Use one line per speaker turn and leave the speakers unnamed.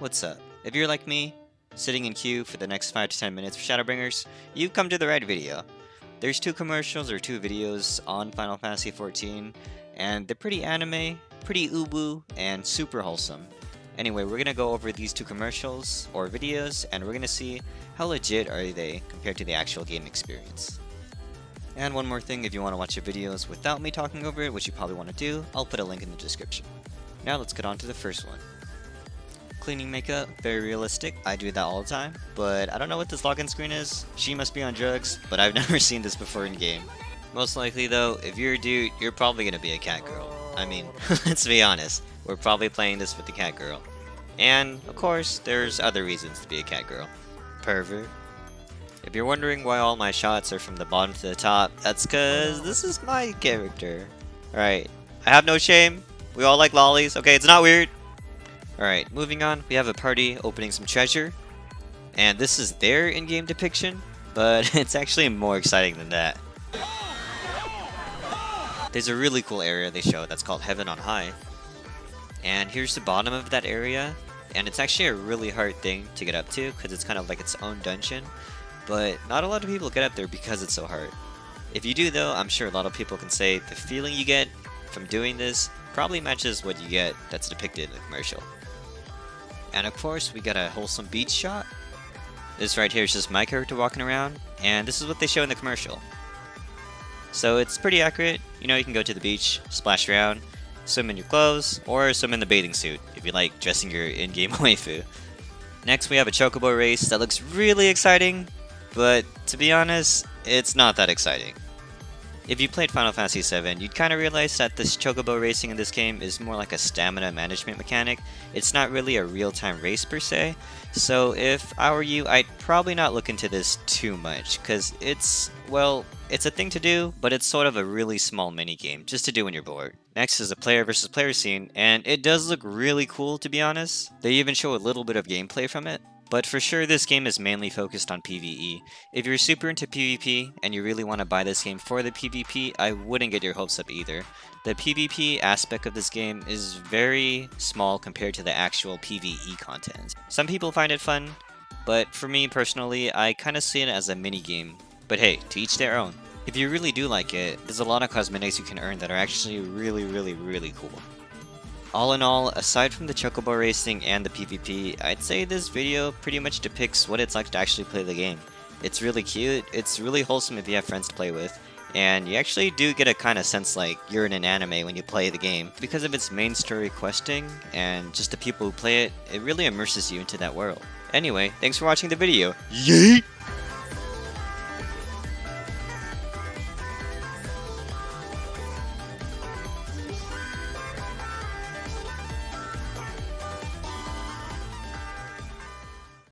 What's up? If you're like me, sitting in queue for the next 5 to 10 minutes for Shadowbringers, you've come to the right video. There's 2 commercials or 2 videos on Final Fantasy XIV, and they're pretty anime, pretty uwu, and super wholesome. Anyway, we're gonna go over these 2 commercials or videos, and we're gonna see how legit are they compared to the actual game experience. And one more thing, if you want to watch the videos without me talking over it, which you probably want to do, I'll put a link in the description. Now let's get on to the first one. Cleaning makeup, very realistic. I do that all the time, but I don't know what this login screen is. She must be on drugs, but I've never seen this before in game. Most likely though, if you're a dude, you're probably gonna be a cat girl. I mean, let's be honest, we're probably playing this with the cat girl. And, of course, there's other reasons to be a cat girl. Pervert. If you're wondering why all my shots are from the bottom to the top, that's cause this is my character. Alright, I have no shame. We all like lollies, okay, it's not weird. Alright, moving on, we have a party opening some treasure. And this is their in-game depiction, but it's actually more exciting than that. There's a really cool area they show that's called Heaven on High. And here's the bottom of that area, and it's actually a really hard thing to get up to, because it's kind of like its own dungeon. But not a lot of people get up there because it's so hard. If you do though, I'm sure a lot of people can say the feeling you get from doing this probably matches what you get that's depicted in the commercial. And of course, we got a wholesome beach shot. This right here is just my character walking around, and this is what they show in the commercial. So it's pretty accurate. You know, you can go to the beach, splash around, swim in your clothes, or swim in the bathing suit if you like dressing your in-game waifu. Next, we have a chocobo race that looks really exciting, but to be honest, it's not that exciting. If you played Final Fantasy VII, you'd kind of realize that this chocobo racing in this game is more like a stamina management mechanic. It's not really a real-time race per se, so if I were you, I'd probably not look into this too much, because it's, well, it's a thing to do, but it's sort of a really small mini-game, just to do when you're bored. Next is a player versus player scene, and it does look really cool to be honest. They even show a little bit of gameplay from it. But for sure, this game is mainly focused on PvE. If you're super into PvP and you really want to buy this game for the PvP, I wouldn't get your hopes up either. The PvP aspect of this game is very small compared to the actual PvE content. Some people find it fun, but for me personally, I kind of see it as a mini game. But hey, to each their own. If you really do like it, there's a lot of cosmetics you can earn that are actually really cool. All in all, aside from the chocobo racing and the PvP, I'd say this video pretty much depicts what it's like to actually play the game. It's really cute, it's really wholesome if you have friends to play with, and you actually do get a kind of sense like you're in an anime when you play the game. Because of its main story questing, and just the people who play it, it really immerses you into that world. Anyway, thanks for watching the video. Yeet!